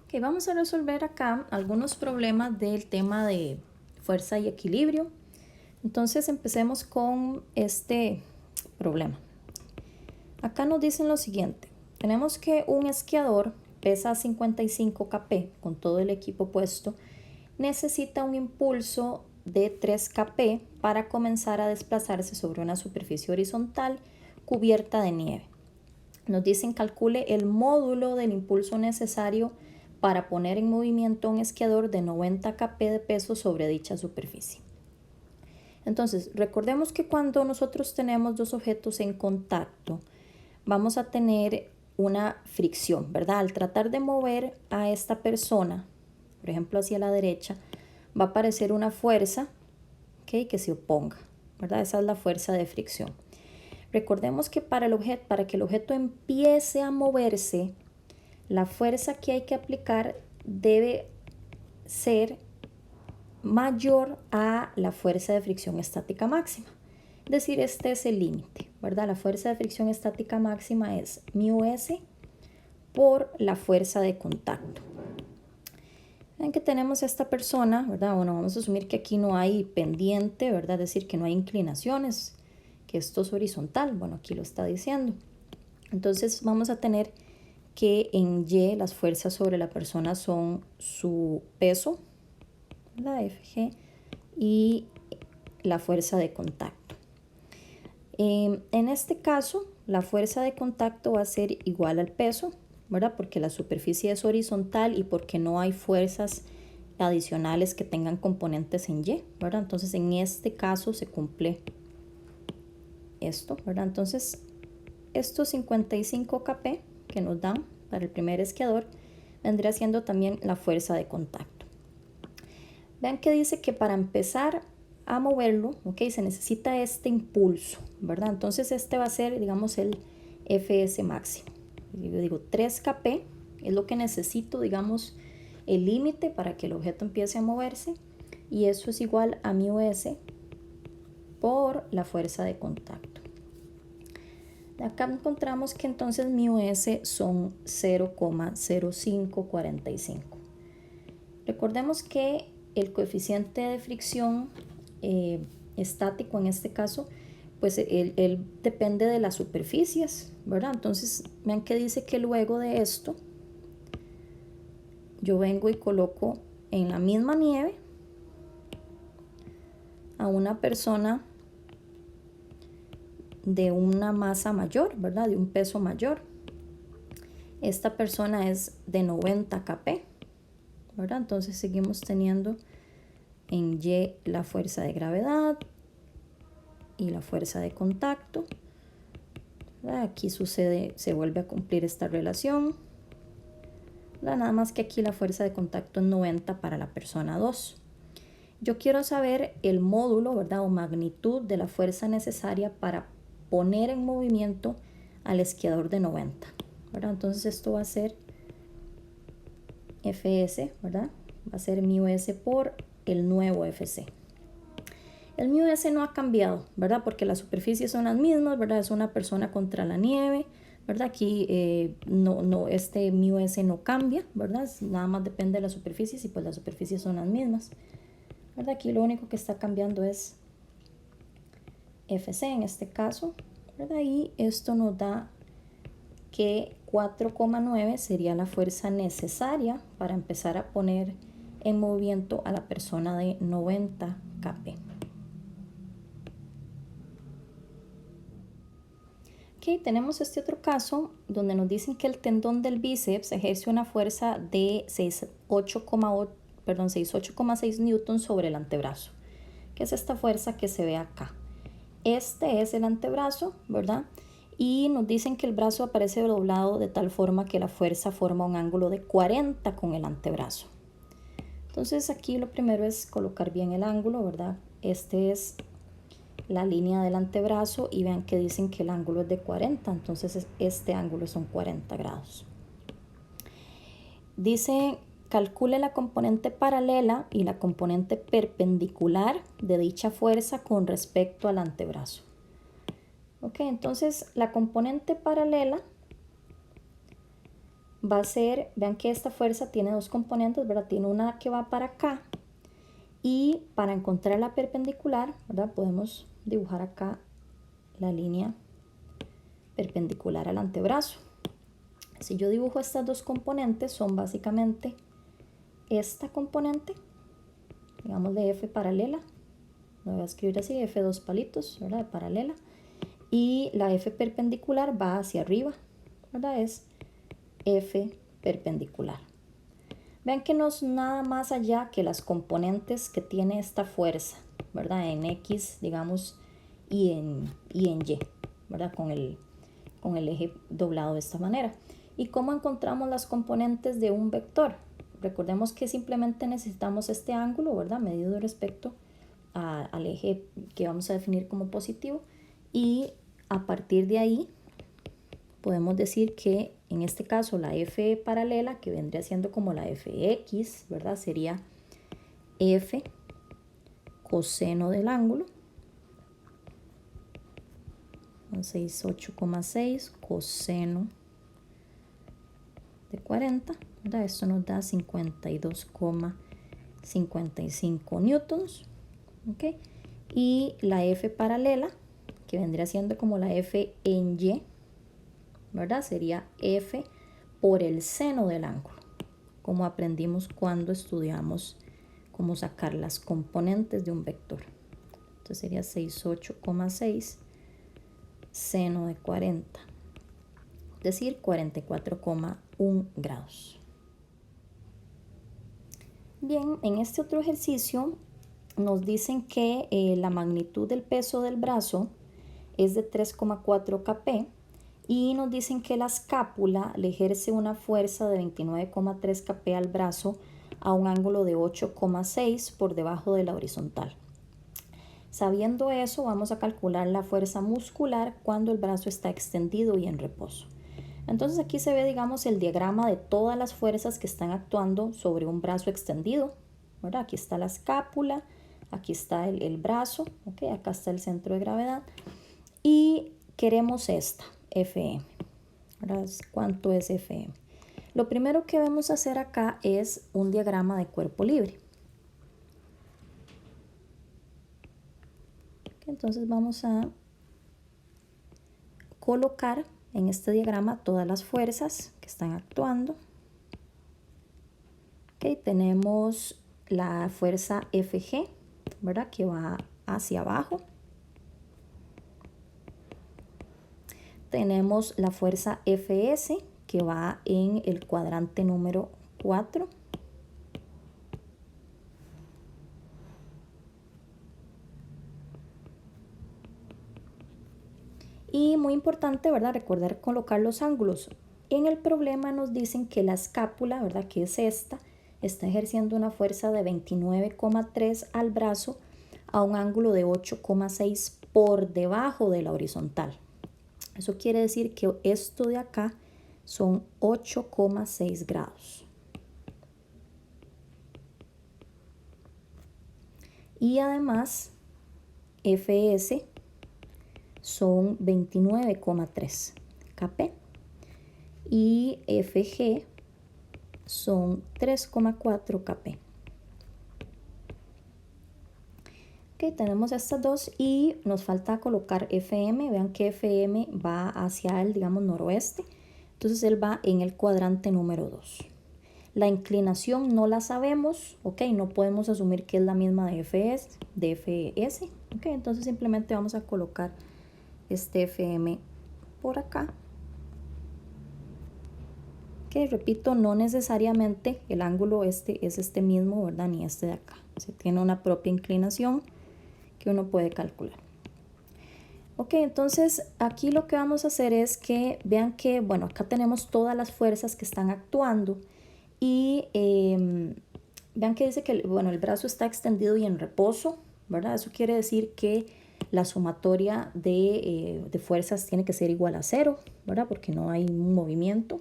Ok, vamos a resolver acá algunos problemas del tema de fuerza y equilibrio. Entonces empecemos con este problema. Acá nos dicen lo siguiente. Tenemos que un esquiador pesa 55 kp con todo el equipo puesto. Necesita un impulso de 3 kp para comenzar a desplazarse sobre una superficie horizontal cubierta de nieve. Nos dicen calcule el módulo del impulso necesario para poner en movimiento un esquiador de 90 kp de peso sobre dicha superficie. Entonces, recordemos que cuando nosotros tenemos dos objetos en contacto, vamos a tener una fricción, ¿verdad? Al tratar de mover a esta persona, por ejemplo hacia la derecha, va a aparecer una fuerza, ¿okay?, que se oponga, ¿verdad? Esa es la fuerza de fricción. Recordemos que para que el objeto empiece a moverse, la fuerza que hay que aplicar debe ser mayor a la fuerza de fricción estática máxima. Es decir, este es el límite, ¿verdad? La fuerza de fricción estática máxima es μs por la fuerza de contacto. Ven que tenemos a esta persona, ¿verdad? Bueno, vamos a asumir que aquí no hay pendiente, ¿verdad? Es decir, que no hay inclinaciones, que esto es horizontal. Bueno, aquí lo está diciendo. Entonces vamos a tener que en Y las fuerzas sobre la persona son su peso, la Fg, y la fuerza de contacto. En este caso, la fuerza de contacto va a ser igual al peso, ¿verdad? Porque la superficie es horizontal y porque no hay fuerzas adicionales que tengan componentes en Y, ¿verdad? Entonces, en este caso se cumple esto, ¿verdad? Entonces, estos 55 kp que nos dan para el primer esquiador vendría siendo también la fuerza de contacto. Vean que dice que para empezar a moverlo, ¿ok?, se necesita este impulso, ¿verdad? Entonces este va a ser, digamos, el Fs máximo. Yo digo 3 kp es lo que necesito, digamos, el límite para que el objeto empiece a moverse, y eso es igual a μs por la fuerza de contacto. Acá encontramos que entonces μs son 0,0545. Recordemos que el coeficiente de fricción estático en este caso, pues él depende de las superficies, ¿verdad? Entonces, vean que dice que luego de esto, yo vengo y coloco en la misma nieve a una persona de una masa mayor, ¿verdad? De un peso mayor. Esta persona es de 90 kp, ¿verdad? Entonces seguimos teniendo en Y la fuerza de gravedad y la fuerza de contacto. Aquí sucede, se vuelve a cumplir esta relación. Nada más que aquí la fuerza de contacto es 90 para la persona 2. Yo quiero saber el módulo, ¿verdad?, o magnitud de la fuerza necesaria para poner en movimiento al esquiador de 90, ¿verdad? Entonces esto va a ser Fs, ¿verdad? Va a ser μs por el nuevo Fc. El μs no ha cambiado, ¿verdad? Porque las superficies son las mismas, ¿verdad? Es una persona contra la nieve, ¿verdad? Aquí este μs no cambia, ¿verdad? Nada más depende de las superficies y pues las superficies son las mismas, ¿verdad? Aquí lo único que está cambiando es Fc en este caso, ¿verdad? Y esto nos da que 4,9 sería la fuerza necesaria para empezar a poner en movimiento a la persona de 90 kp. Ok, tenemos este otro caso donde nos dicen que el tendón del bíceps ejerce una fuerza de 68,6 newtons sobre el antebrazo, que es esta fuerza que se ve acá. Este es el antebrazo, ¿verdad? Y nos dicen que el brazo aparece doblado de tal forma que la fuerza forma un ángulo de 40 con el antebrazo. Entonces aquí lo primero es colocar bien el ángulo, ¿verdad? Este es la línea del antebrazo y vean que dicen que el ángulo es de 40, entonces este ángulo son 40 grados. Dice, calcule la componente paralela y la componente perpendicular de dicha fuerza con respecto al antebrazo. Ok, entonces la componente paralela va a ser, vean que esta fuerza tiene dos componentes, ¿verdad? Tiene una que va para acá y para encontrar la perpendicular, ¿verdad? Podemos dibujar acá la línea perpendicular al antebrazo. Si yo dibujo estas dos componentes, son básicamente esta componente, digamos de F paralela, lo voy a escribir así, F dos palitos, ¿verdad? De paralela, y la F perpendicular va hacia arriba, ¿verdad? Es F perpendicular. Vean que no es nada más allá que las componentes que tiene esta fuerza, ¿verdad? En X, digamos, y en Y, ¿verdad? Con el eje doblado de esta manera. ¿Y cómo encontramos las componentes de un vector? Recordemos que simplemente necesitamos este ángulo, ¿verdad? Medido respecto al eje que vamos a definir como positivo. Y a partir de ahí podemos decir que en este caso la F paralela, que vendría siendo como la Fx, ¿verdad? Sería F coseno del ángulo, 68,6 coseno de 40, ¿verdad? Esto nos da 52,55 newtons, ¿ok? Y la F paralela, que vendría siendo como la F en Y, ¿verdad? Sería F por el seno del ángulo, como aprendimos cuando estudiamos cómo sacar las componentes de un vector. Entonces sería 68,6 seno de 40, es decir, 44,1 grados. Bien, en este otro ejercicio nos dicen que la magnitud del peso del brazo es de 3,4 kp y nos dicen que la escápula le ejerce una fuerza de 29,3 kp al brazo a un ángulo de 8,6 por debajo de la horizontal. Sabiendo eso, vamos a calcular la fuerza muscular cuando el brazo está extendido y en reposo. Entonces aquí se ve, digamos, el diagrama de todas las fuerzas que están actuando sobre un brazo extendido, ¿verdad? Aquí está la escápula, aquí está el brazo, ¿okay? Acá está el centro de gravedad y queremos esta, Fm. Ahora, ¿cuánto es Fm? Lo primero que vamos a hacer acá es un diagrama de cuerpo libre. Entonces vamos a colocar en este diagrama todas las fuerzas que están actuando. Okay, tenemos la fuerza Fg, ¿verdad? Que va hacia abajo. Tenemos la fuerza Fs, que va en el cuadrante número 4. Y muy importante, ¿verdad? Recordar colocar los ángulos. En el problema nos dicen que la escápula, ¿verdad? Que es esta, está ejerciendo una fuerza de 29,3 al brazo a un ángulo de 8,6 por debajo de la horizontal. Eso quiere decir que esto de acá son 8,6 grados. Y además, Fs son 29,3 kp y Fg son 3,4 kp. Ok, tenemos estas dos y nos falta colocar Fm. Vean que Fm va hacia el, digamos, noroeste. Entonces él va en el cuadrante número 2. La inclinación no la sabemos, ok, no podemos asumir que es la misma de Fs, ok, entonces simplemente vamos a colocar este Fm por acá. Que repito, no necesariamente el ángulo este es este mismo, ¿verdad? Ni este de acá. Se tiene una propia inclinación que uno puede calcular. Ok, entonces aquí lo que vamos a hacer es que vean que, bueno, acá tenemos todas las fuerzas que están actuando y vean que dice que, bueno, el brazo está extendido y en reposo, ¿verdad? Eso quiere decir que la sumatoria de fuerzas tiene que ser igual a 0, ¿verdad? Porque no hay un movimiento.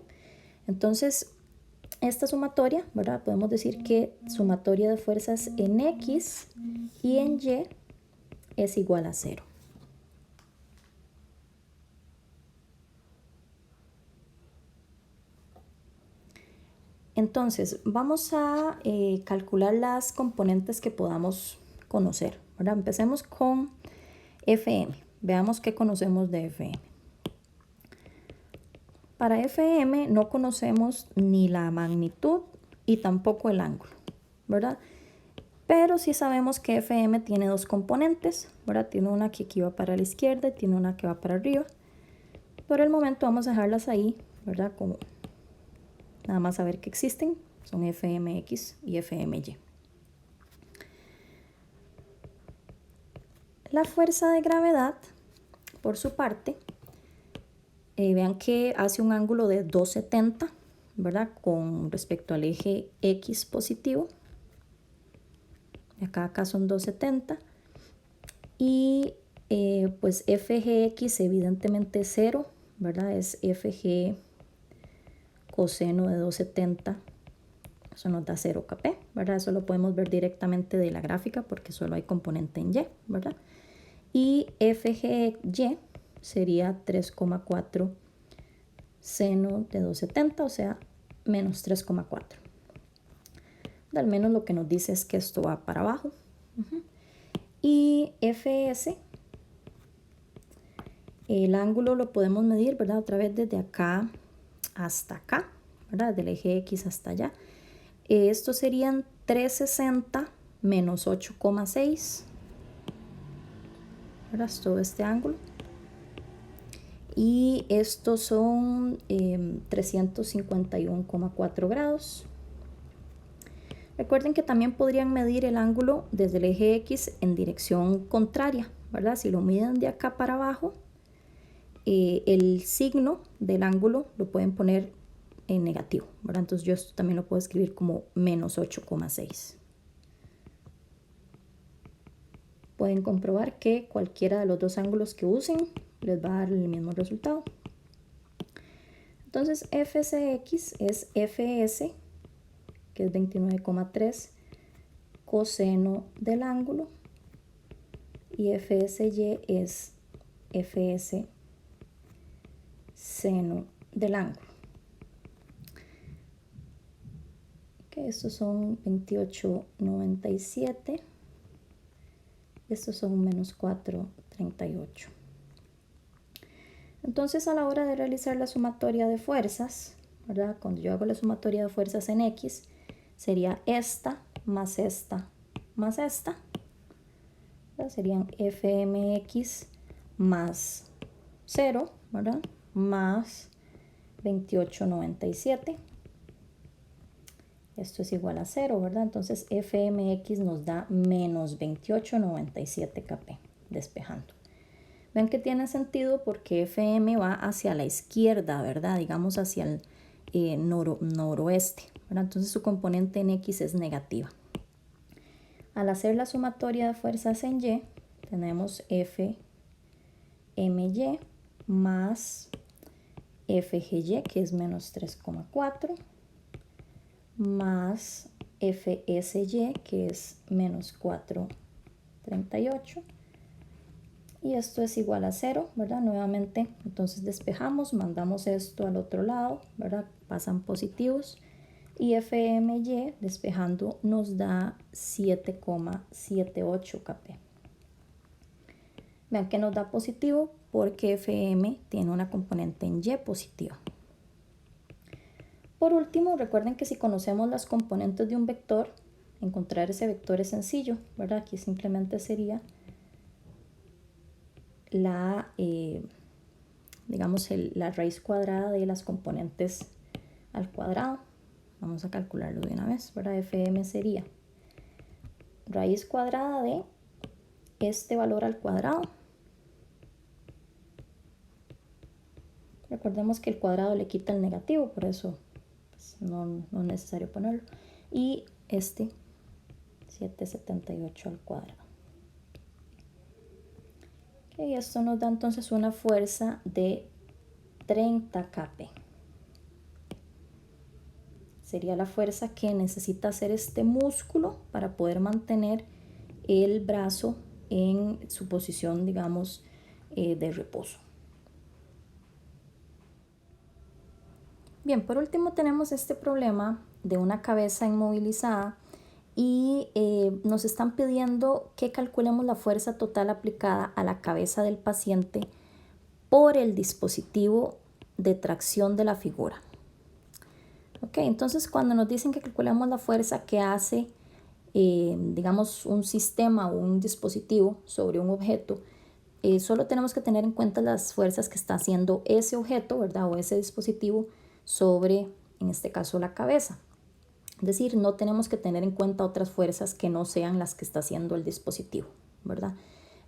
Entonces, esta sumatoria, ¿verdad? Podemos decir que sumatoria de fuerzas en X y en Y es igual a 0. Entonces, vamos a calcular las componentes que podamos conocer, ¿verdad? Empecemos con FM. Veamos qué conocemos de FM. Para FM no conocemos ni la magnitud y tampoco el ángulo, ¿verdad? Pero sí sabemos que FM tiene dos componentes, ¿verdad? Tiene una que aquí va para la izquierda y tiene una que va para arriba. Por el momento vamos a dejarlas ahí, ¿verdad? Como nada más saber que existen, son FMX y FMY. La fuerza de gravedad, por su parte, vean que hace un ángulo de 270, ¿verdad? Con respecto al eje X positivo. Acá son 270. Y pues FGX evidentemente es 0, ¿verdad? Es FG coseno de 270. Eso nos da 0 kp, ¿verdad? Eso lo podemos ver directamente de la gráfica porque solo hay componente en Y, ¿verdad? Y FGY sería 3,4 seno de 270, o sea, menos 3,4. Al menos lo que nos dice es que esto va para abajo. Y FS, el ángulo lo podemos medir, ¿verdad? Otra vez desde acá hasta acá, ¿verdad? Desde el eje X hasta allá. Esto serían 360 menos 8,6. ¿Verdad? Todo este ángulo. Y estos son 351,4 grados. Recuerden que también podrían medir el ángulo desde el eje X en dirección contraria, ¿verdad? Si lo miden de acá para abajo, el signo del ángulo lo pueden poner en negativo, ¿verdad? Entonces yo esto también lo puedo escribir como menos 8,6. Pueden comprobar que cualquiera de los dos ángulos que usen les va a dar el mismo resultado. Entonces FCX es FS, que es 29,3 coseno del ángulo, y FSY es FS seno del ángulo. Okay, estos son 28,97. Estos son menos 4,38. Entonces, a la hora de realizar la sumatoria de fuerzas, ¿verdad? Cuando yo hago la sumatoria de fuerzas en X, sería esta más esta más esta. ¿Verdad? Serían FMX más 0, ¿verdad? Más 28,97. Esto es igual a 0, ¿verdad? Entonces FMX nos da menos 28,97 kp, despejando. Ven que tiene sentido porque FM va hacia la izquierda, ¿verdad? Digamos hacia el noroeste, ¿verdad? Entonces su componente en X es negativa. Al hacer la sumatoria de fuerzas en Y, tenemos FMY más FGY, que es menos 3,4, más FSY, que es menos 4,38. Y esto es igual a 0, ¿verdad? Nuevamente, entonces despejamos, mandamos esto al otro lado, ¿verdad? Pasan positivos. Y FMY, despejando, nos da 7,78 kp. Vean que nos da positivo porque FM tiene una componente en Y positiva. Por último, recuerden que si conocemos las componentes de un vector, encontrar ese vector es sencillo, ¿verdad? Aquí simplemente sería la raíz cuadrada de las componentes al cuadrado. Vamos a calcularlo de una vez, ¿verdad? FM sería raíz cuadrada de este valor al cuadrado. Recordemos que el cuadrado le quita el negativo, por eso pues, no es necesario ponerlo. Y este 778 al cuadrado. Y esto nos da entonces una fuerza de 30 kp. Sería la fuerza que necesita hacer este músculo para poder mantener el brazo en su posición, digamos, de reposo. Bien, por último tenemos este problema de una cabeza inmovilizada y nos están pidiendo que calculemos la fuerza total aplicada a la cabeza del paciente por el dispositivo de tracción de la figura. Ok, entonces cuando nos dicen que calculemos la fuerza que hace, digamos, un sistema o un dispositivo sobre un objeto, solo tenemos que tener en cuenta las fuerzas que está haciendo ese objeto, ¿verdad? O ese dispositivo sobre, en este caso, la cabeza. Es decir, no tenemos que tener en cuenta otras fuerzas que no sean las que está haciendo el dispositivo, ¿verdad?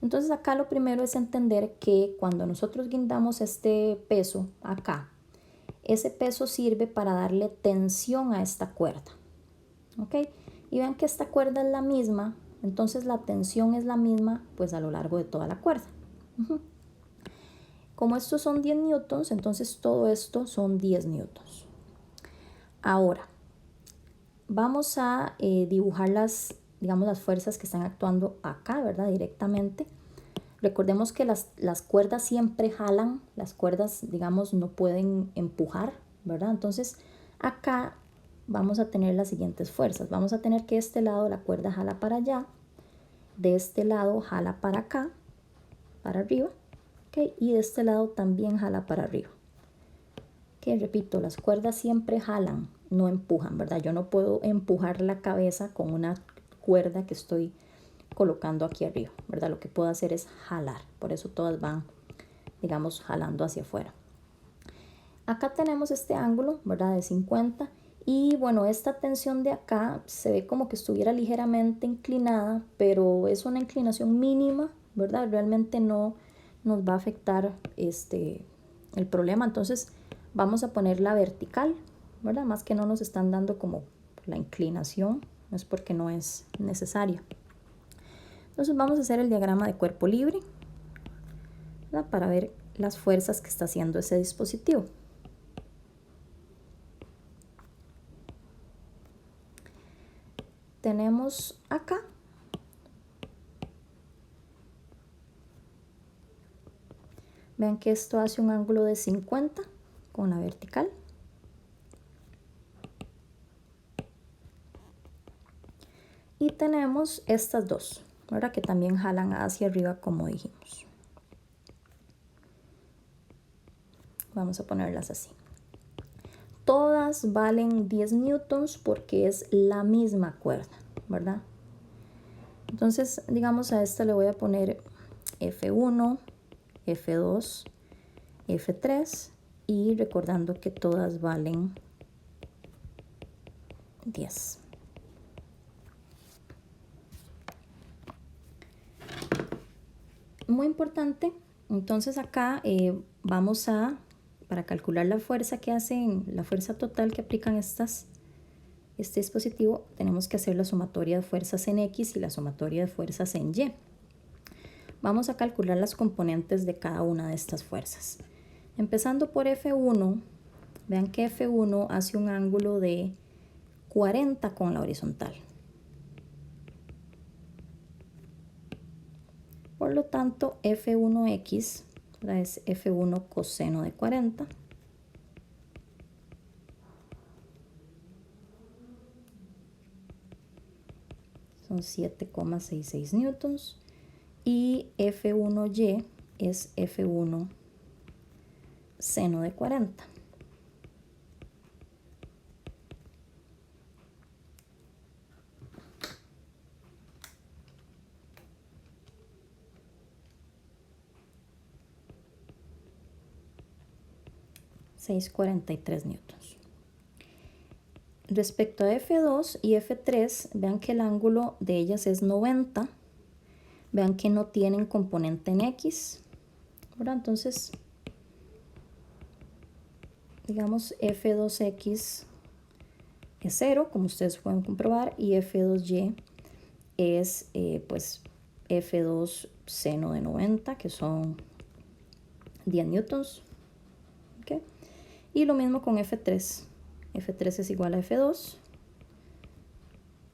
Entonces acá lo primero es entender que cuando nosotros guindamos este peso acá, ese peso sirve para darle tensión a esta cuerda, ¿ok? Y vean que esta cuerda es la misma, entonces la tensión es la misma pues a lo largo de toda la cuerda. Como estos son 10 newtons, entonces todo esto son 10 newtons. Ahora, vamos a dibujar digamos, las fuerzas que están actuando acá, ¿verdad? Directamente. Recordemos que las cuerdas siempre jalan, las cuerdas, digamos, no pueden empujar, ¿verdad? Entonces, acá vamos a tener las siguientes fuerzas. Vamos a tener que de este lado la cuerda jala para allá, de este lado jala para acá, para arriba, ¿ok? Y de este lado también jala para arriba. Que repito, las cuerdas siempre jalan, no empujan, ¿verdad? Yo no puedo empujar la cabeza con una cuerda que estoy colocando aquí arriba, ¿verdad? Lo que puedo hacer es jalar, por eso todas van, digamos, jalando hacia afuera. Acá tenemos este ángulo, ¿verdad? De 50 y bueno, esta tensión de acá se ve como que estuviera ligeramente inclinada, pero es una inclinación mínima, ¿verdad? Realmente no nos va a afectar el problema, entonces vamos a ponerla vertical, ¿verdad? Más que no nos están dando como la inclinación, no es porque no es necesaria. Entonces vamos a hacer el diagrama de cuerpo libre, ¿verdad? Para ver las fuerzas que está haciendo ese dispositivo. Tenemos acá vean que esto hace un ángulo de 50 con la vertical. Y tenemos estas dos, ¿verdad? Que también jalan hacia arriba como dijimos. Vamos a ponerlas así. Todas valen 10 newtons porque es la misma cuerda, ¿verdad? Entonces, digamos a esta le voy a poner F1, F2, F3 y recordando que todas valen 10. Muy importante, entonces acá vamos a, para calcular la fuerza que hacen, la fuerza total que aplican este dispositivo, tenemos que hacer la sumatoria de fuerzas en X y la sumatoria de fuerzas en Y. Vamos a calcular las componentes de cada una de estas fuerzas. Empezando por F1, vean que F1 hace un ángulo de 40 con la horizontal. Por lo tanto, F1x es F1 coseno de 40. Son 7,66 newtons. Y F1y es F1 seno de 40. $6,43 newtons. Respecto a F2 y F3, vean que el ángulo de ellas es 90. Vean que no tienen componente en X, ¿verdad? Entonces, digamos F2X es 0, como ustedes pueden comprobar, y F2Y es pues F2 seno de 90, que son 10 newtons. ¿Okay? Y lo mismo con F3. F3 es igual a F2.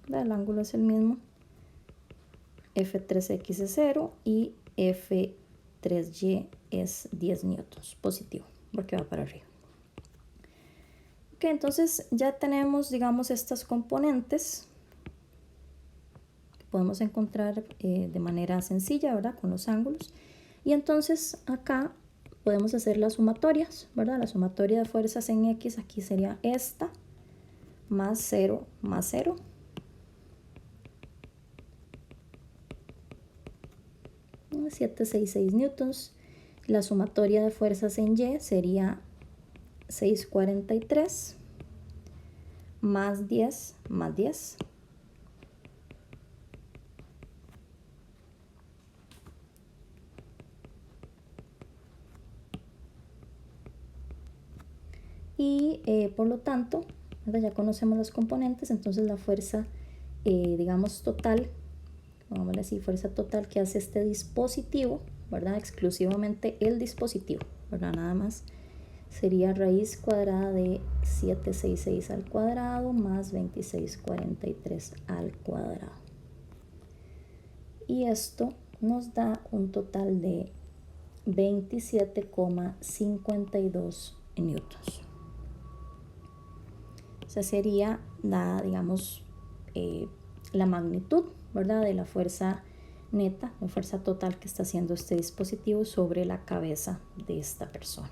El ángulo es el mismo. F3X es 0 y F3Y es 10 newtons, positivo, porque va para arriba. Ok, Ok, entonces ya tenemos, digamos, estas componentes que podemos encontrar de manera sencilla, ¿verdad? Con los ángulos. Y entonces acá podemos hacer las sumatorias, ¿verdad? La sumatoria de fuerzas en X aquí sería esta, más 0, más 0. ¿No? 766 newtons. La sumatoria de fuerzas en Y sería 643 más 10 más 10. Y por lo tanto, ¿verdad? Ya conocemos los componentes, entonces la fuerza, digamos, total, vamos a decir, fuerza total que hace este dispositivo, ¿verdad? Exclusivamente el dispositivo, ¿verdad? Nada más sería raíz cuadrada de 766 al cuadrado más 2643 al cuadrado. Y esto nos da un total de 27,52 newtons. Esa sería digamos, la magnitud, ¿verdad? De la fuerza neta, la fuerza total que está haciendo este dispositivo sobre la cabeza de esta persona.